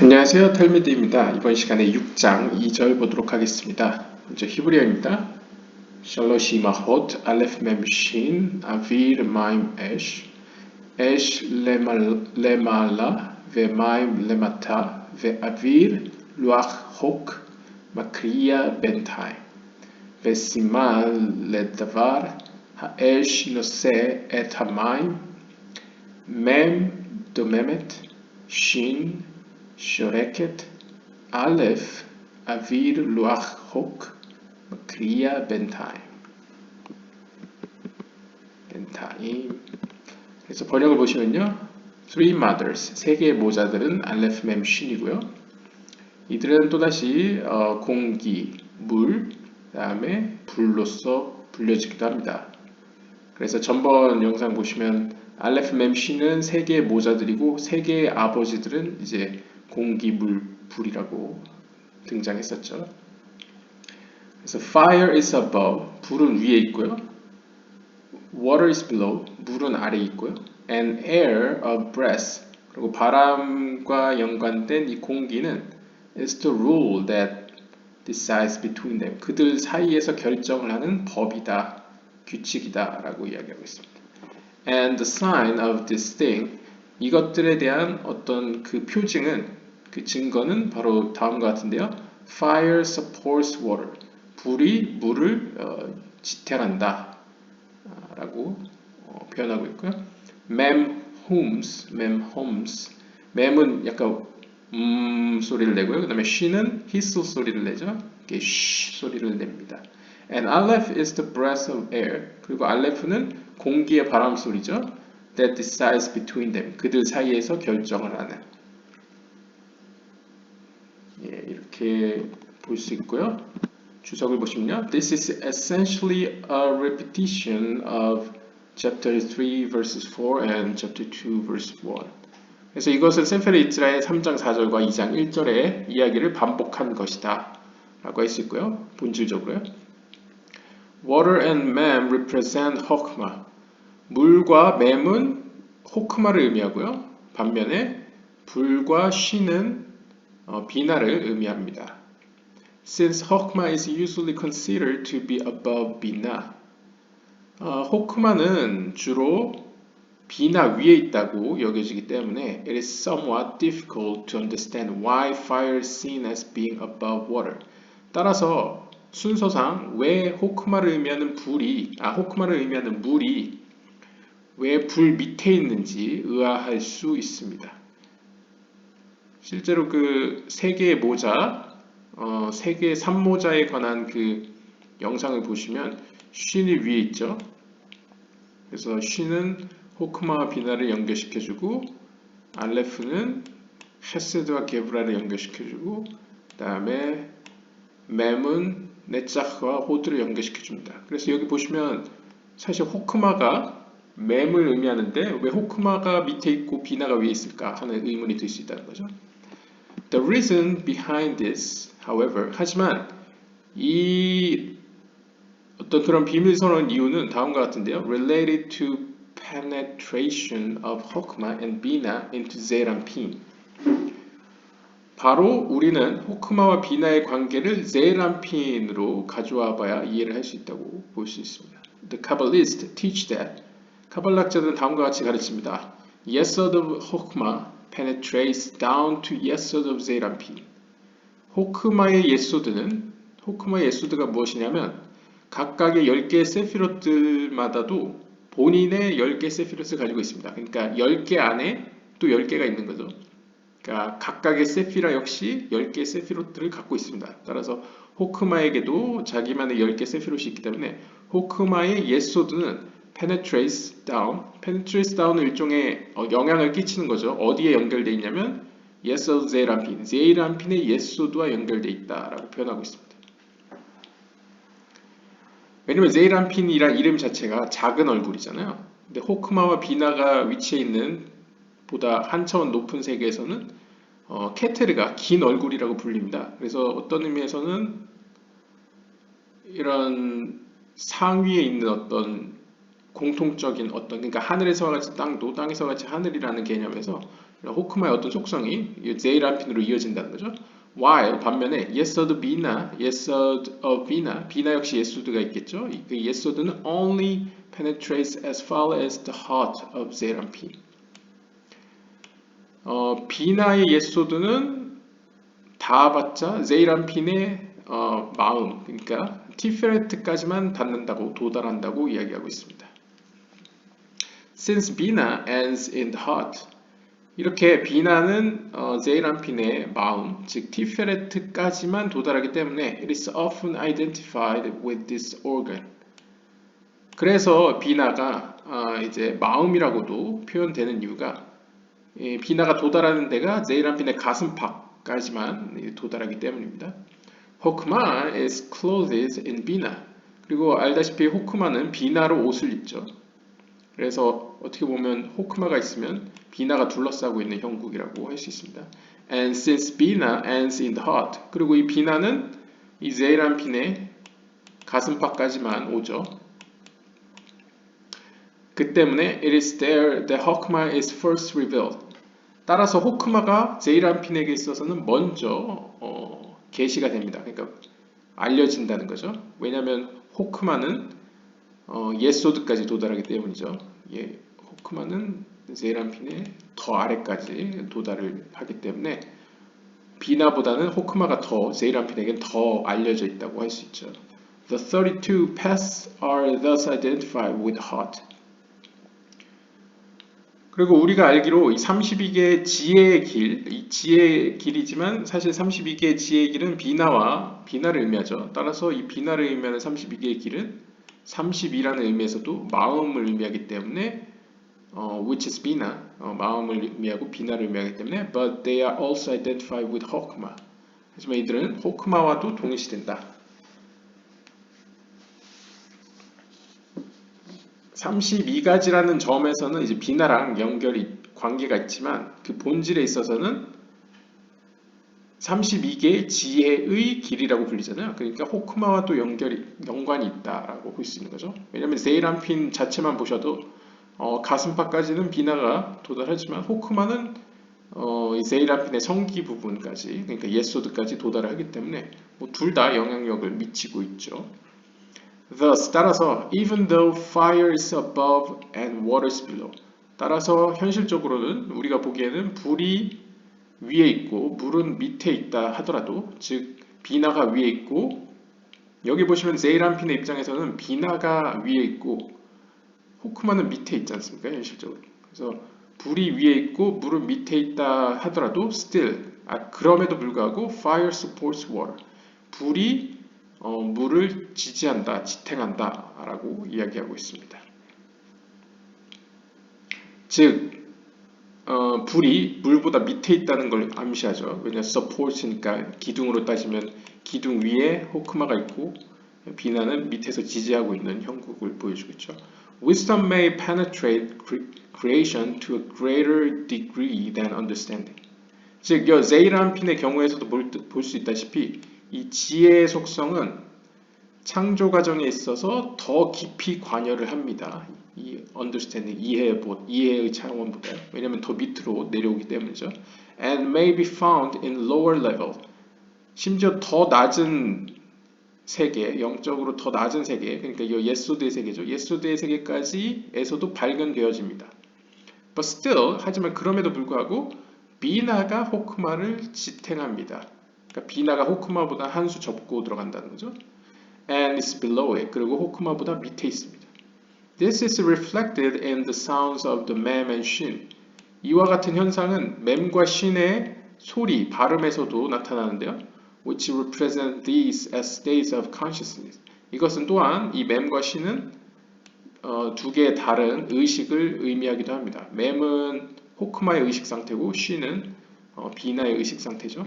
안녕하세요. 텔미드입니다. 이번 시간에 6장 2절 보도록 하겠습니다. 먼저 히브리어입니다. 샬롯이 마톳 알레프 멤 신 아빌 마임 에쉬 레말라 ve 마임 레마타 ve 아빌 루ach 혹 מקריע בינתיים וסימן לדבר האש נושא את המים מ' דוממת שין שורקת א' אוויר לוח חוק מקריע בינתיים. 그래서 번역을 보시면요, three mothers, 세 개의 모자들은 알레프 멤 쉰이고요. 이들은 또다시 공기, 물, 그 다음에 불로서 불려지기도 합니다. 그래서 전번 영상 보시면 알레프 멤 쉰은 세 개의 모자들이고 세 개의 아버지들은 이제 공기, 물, 불이라고 등장했었죠. 그래서 fire is above, 불은 위에 있고요. water is below, 물은 아래에 있고요. and air of breath, 그리고 바람과 연관된 이 공기는 is the rule that decides between them, 그들 사이에서 결정을 하는 법이다, 규칙이다 라고 이야기하고 있습니다. And the sign of this thing, 이것들에 대한 어떤 그 표징은, 그 증거는 바로 다음과 같은데요. Fire supports water. 불이 물을 지탱한다 라고 표현하고 있고요. Mem homes. 맴은 약간 소리를 내고요. 그 다음에 she는 히스 소리를 내죠. 이렇게 쉬 소리를 냅니다. And aleph is the breath of air. 그리고 알레프는 공기의 바람 소리죠. That decides between them. 그들 사이에서 결정을 하는. 이렇게 볼 수 있고요. 주석을 보시면요. This is essentially a repetition of chapter 3 verses 4 and chapter 2 verse 1. 그래서 이것은 세페르 이스라엘 3장 4절과 2장 1절의 이야기를 반복한 것이다 라고 할 수 있고요. 본질적으로요. Water and mem represent hokmah. 물과 맴은 호크마를 의미하고요. 반면에 불과 쉬는 비나를 의미합니다. Since hokmah is usually considered to be above bina, 호크마는 주로 비나 위에 있다고 여겨지기 때문에 it is somewhat difficult to understand why fire is seen as being above water. 따라서 순서상 왜 호크마를 의미하는 물이 왜 불 밑에 있는지 의아할 수 있습니다. 실제로 그 세 개의 모자, 세 개의 산모자에 관한 그 영상을 보시면 쉰이 위에 있죠. 그래서 쉰은 호크마와 비나를 연결시켜주고 알레프는 헤세드와 게브라를 연결시켜주고 그 다음에 맴은 네짜흐와 호드를 연결시켜줍니다. 그래서 여기 보시면 사실 호크마가 맴을 의미하는데 왜 호크마가 밑에 있고 비나가 위에 있을까 하는 의문이 들 수 있다는 거죠. The reason behind this, however, 하지만 이 어떤 그런 비밀스러운 이유는 다음과 같은데요. Related to penetration of Hokmah and Bina into Zeranpin. 바로 우리는 호크마와 비나의 관계를 제란핀으로 가져와 봐야 이해를 할 수 있다고 볼 수 있습니다. The Kabbalists teach that. 카발락자들은 다음과 같이 가르칩니다. Yesod of Hokmah penetrates down to Yesod of Zeranpin. 호크마의 예소드가 무엇이냐면 각각의 10개의 세피롯들마다도 본인의 10개의 세피롯을 가지고 있습니다. 그러니까 10개 안에 또 10개가 있는 거죠. 그러니까 각각의 세피라 역시 10개의 세피롯들을 갖고 있습니다. 따라서 호크마에게도 자기만의 10개 세피롯이 있기 때문에 호크마의 예소드는 penetrates down은 일종의 영향을 끼치는 거죠. 어디에 연결되어 있냐면 예소드 제이란핀의 예소드와 연결되어 있다라고 표현하고 있습니다. 왜냐면 제이란핀이란 이름 자체가 작은 얼굴이잖아요. 근데 호크마와 비나가 위치해 있는 보다 한 차원 높은 세계에서는 케테르가 긴 얼굴이라고 불립니다. 그래서 어떤 의미에서는 이런 상위에 있는 어떤 공통적인 어떤 그러니까 하늘에서 같이 땅도 땅에서 같이 하늘이라는 개념에서 호크마의 어떤 속성이 제이란핀으로 이어진다는 거죠. while 반면에 yesod bina, yesod of bina, bina 역시 예소드가 있겠죠. 그 예소드는 only penetrates as far as the heart of 제이란핀. 비나의 예소드는 닿아봤자 제이란핀의 마음, 그러니까 티페레트까지만 닿는다고 도달한다고 이야기하고 있습니다. Since Bina ends in the heart, 이렇게 비나는 제이란핀의 마음, 즉 티페레트까지만 도달하기 때문에 it is often identified with this organ. 그래서 비나가 이제 마음이라고도 표현되는 이유가 비나가 도달하는 데가 제이란핀의 가슴팍까지만 도달하기 때문입니다. 호크마 is clothed in bina. 그리고 알다시피 호크마는 비나로 옷을 입죠. 그래서 어떻게 보면 호크마가 있으면 비나가 둘러싸고 있는 형국이라고 할 수 있습니다. And since bina ends in the heart. 그리고 이 비나는 이 제이란핀의 가슴팍까지만 오죠. 그 때문에 it is there that 호크마 is first revealed. 따라서 호크마가 제이란핀에게 있어서는 먼저 계시가 됩니다. 그러니까 알려진다는 거죠. 왜냐하면 호크마는 예소드까지 도달하기 때문이죠. 호크마는 제이란핀의 더 아래까지 도달을 하기 때문에 비나보다는 호크마가 더 제이란핀에겐 더 알려져 있다고 할 수 있죠. The 32 paths are thus identified with heart. 그리고 우리가 알기로 이 32개의 지혜의 길, 이 지혜의 길이지만 사실 32개의 지혜의 길은 비나를 의미하죠. 따라서 이 비나를 의미하는 32개의 길은 32라는 의미에서도 마음을 의미하기 때문에 which is bina, 마음을 의미하고 비나를 의미하기 때문에 but they are also identified with 호크마. 하지만 이들은 호크마와도 동일시된다. 32가지라는 점에서는 이제 비나랑 관계가 있지만 그 본질에 있어서는 32개의 지혜의 길이라고 불리잖아요. 그러니까 호크마와 또 연관이 있다라고 볼 수 있는 거죠. 왜냐하면 제이란핀 자체만 보셔도 가슴팍까지는 비나가 도달하지만 호크마는 이 제이란핀의 성기 부분까지 그러니까 예소드까지 도달을 하기 때문에 둘 다 영향력을 미치고 있죠. Thus, 따라서 even though fire is above and water is below. 따라서 현실적으로는 우리가 보기에는 불이 위에 있고 물은 밑에 있다 하더라도 즉 비나가 위에 있고 여기 보시면 제이란핀의 입장에서는 비나가 위에 있고 호크마는 밑에 있지 않습니까? 현실적으로. 그래서 불이 위에 있고 물은 밑에 있다 하더라도 still 그럼에도 불구하고 fire supports water. 불이 물을 지지한다, 지탱한다 라고 이야기하고 있습니다. 즉 불이 물보다 밑에 있다는 걸 암시하죠. 왜냐하면 support니까 기둥으로 따지면 기둥 위에 호크마가 있고 비나는 밑에서 지지하고 있는 형국을 보여주고 있죠. Wisdom may penetrate creation to a greater degree than understanding. 즉, 제이란핀의 경우에서도 볼 수 있다시피 이 지혜의 속성은 창조 과정에 있어서 더 깊이 관여를 합니다. 이 understanding, 이해의 차원보다. 왜냐하면 더 밑으로 내려오기 때문이죠. And may be found in lower level. 심지어 더 낮은 세계, 영적으로 더 낮은 세계, 그러니까 이 예소드의 세계죠. 예소드의 세계까지에서도 발견되어집니다. But still, 하지만 그럼에도 불구하고 비나가 호크마를 지탱합니다. 그러니까 비나가 호크마보다 한 수 접고 들어간다는 거죠. And is below it. 그리고 호크마보다 밑에 있습니다. This is reflected in the sounds of the mem and shin. 이와 같은 현상은 맴과 신의 소리, 발음에서도 나타나는데요. Which represent these as states of consciousness. 이것은 또한 이 맴과 신은 두 개의 다른 의식을 의미하기도 합니다. 맴은 호크마의 의식 상태고 신은 비나의 의식 상태죠.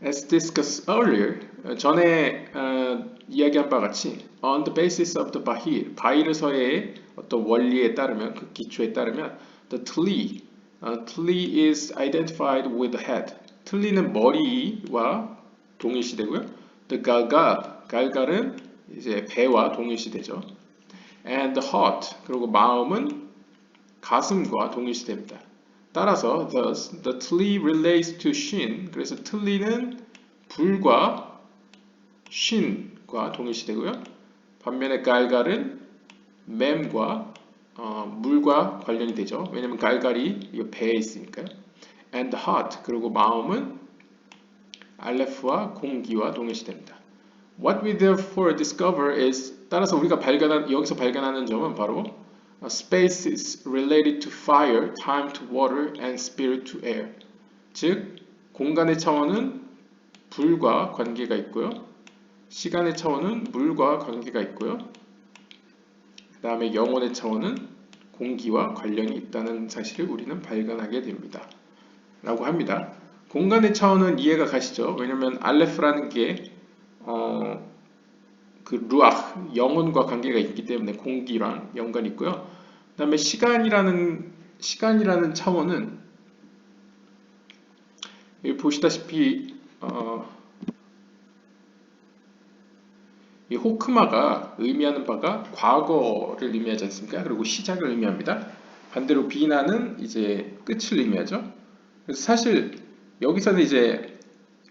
As discussed earlier, 전에 이야기한 바와 같이 on the basis of the 바히르서의 어떤 원리에 따르면 그 기초에 따르면 the tli is identified with the head. 틀리는 머리와 동일시되고요. The 갈갈은 이제 배와 동일시되죠. and heart. 그리고 마음은 가슴과 동일시됩니다. 따라서 thus the tlli relates to shin. 그래서 틀리는 불과 shin과 동일시되고요. 반면에 갈갈은 맴과 물과 관련이 되죠. 왜냐면 갈갈이 이 배에 있으니까요. and heart. 그리고 마음은 알레프와 공기와 동일시됩니다. What we therefore discover is 따라서 우리가 여기서 발견하는 점은 바로 space is related to fire, time to water, and spirit to air. 즉 공간의 차원은 불과 관계가 있고요. 시간의 차원은 물과 관계가 있고요. 그 다음에 영혼의 차원은 공기와 관련이 있다는 사실을 우리는 발견하게 됩니다. 라고 합니다. 공간의 차원은 이해가 가시죠? 왜냐면 알레프라는 게 그 루ach, 영혼과 관계가 있기 때문에 공기랑 연관이 있고요. 그 다음에 시간이라는 차원은 여기 보시다시피 이 호크마가 의미하는 바가 과거를 의미하지 않습니까? 그리고 시작을 의미합니다. 반대로 비나는 이제 끝을 의미하죠. 그래서 사실 여기서는 이제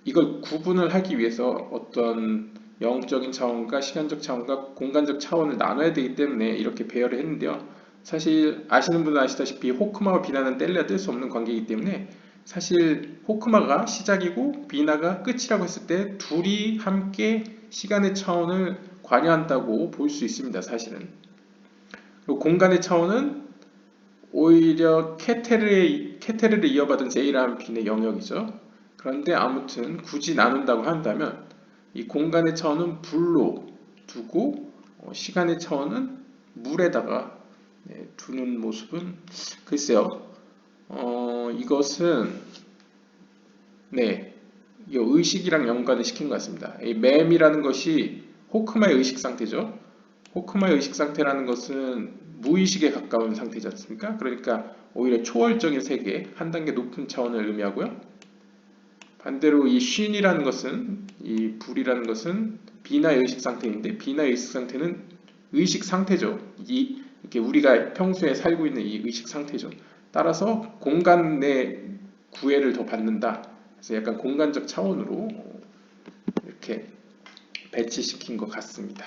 이걸 구분을 하기 위해서 어떤 영적인 차원과 시간적 차원과 공간적 차원을 나눠야 되기 때문에 이렇게 배열을 했는데요. 사실 아시는 분은 아시다시피 호크마와 비나는 뗄래야 뗄 수 없는 관계이기 때문에 사실 호크마가 시작이고 비나가 끝이라고 했을 때 둘이 함께 시간의 차원을 관여한다고 볼 수 있습니다. 사실은. 그리고 공간의 차원은 오히려 케테르를 이어받은 세이라한 빈의 영역이죠. 그런데 아무튼 굳이 나눈다고 한다면 이 공간의 차원은 불로 두고 시간의 차원은 물에다가 두는 모습은 글쎄요. 이것은 이 의식이랑 연관을 시킨 것 같습니다. 이 맴이라는 것이 호크마의 의식 상태죠. 호크마의 의식 상태라는 것은 무의식에 가까운 상태지 않습니까? 그러니까 오히려 초월적인 세계, 한 단계 높은 차원을 의미하고요. 반대로 이 쉰이라는 것은, 이 불이라는 것은 비나의 의식 상태인데, 비나의 의식 상태는 의식 상태죠. 이렇게 우리가 평소에 살고 있는 이 의식 상태죠. 따라서 공간 내 구애를 더 받는다. 그래서 약간 공간적 차원으로 이렇게 배치시킨 것 같습니다.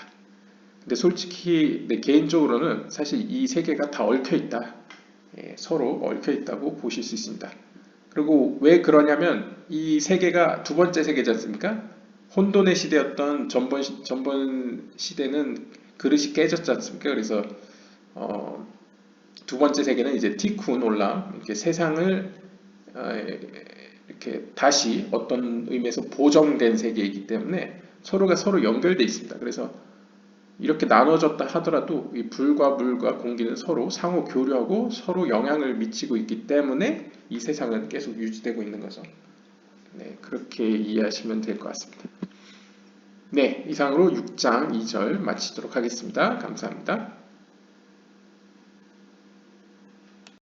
근데 솔직히 개인적으로는 사실 이 세 개가 다 얽혀 있다. 서로 얽혀 있다고 보실 수 있습니다. 그리고 왜 그러냐면 이 세계가 두 번째 세계지 않습니까? 혼돈의 시대였던 전번 시대는 그릇이 깨졌지 않습니까? 그래서 두 번째 세계는 이제 티쿤 올람 이렇게 세상을 이렇게 다시 어떤 의미에서 보정된 세계이기 때문에 서로가 서로 연결되어 있습니다. 그래서 이렇게 나눠졌다 하더라도 이 불과 물과 공기는 서로 상호 교류하고 서로 영향을 미치고 있기 때문에 이 세상은 계속 유지되고 있는 거죠. 그렇게 이해하시면 될 것 같습니다. 이상으로 6장 2절 마치도록 하겠습니다. 감사합니다.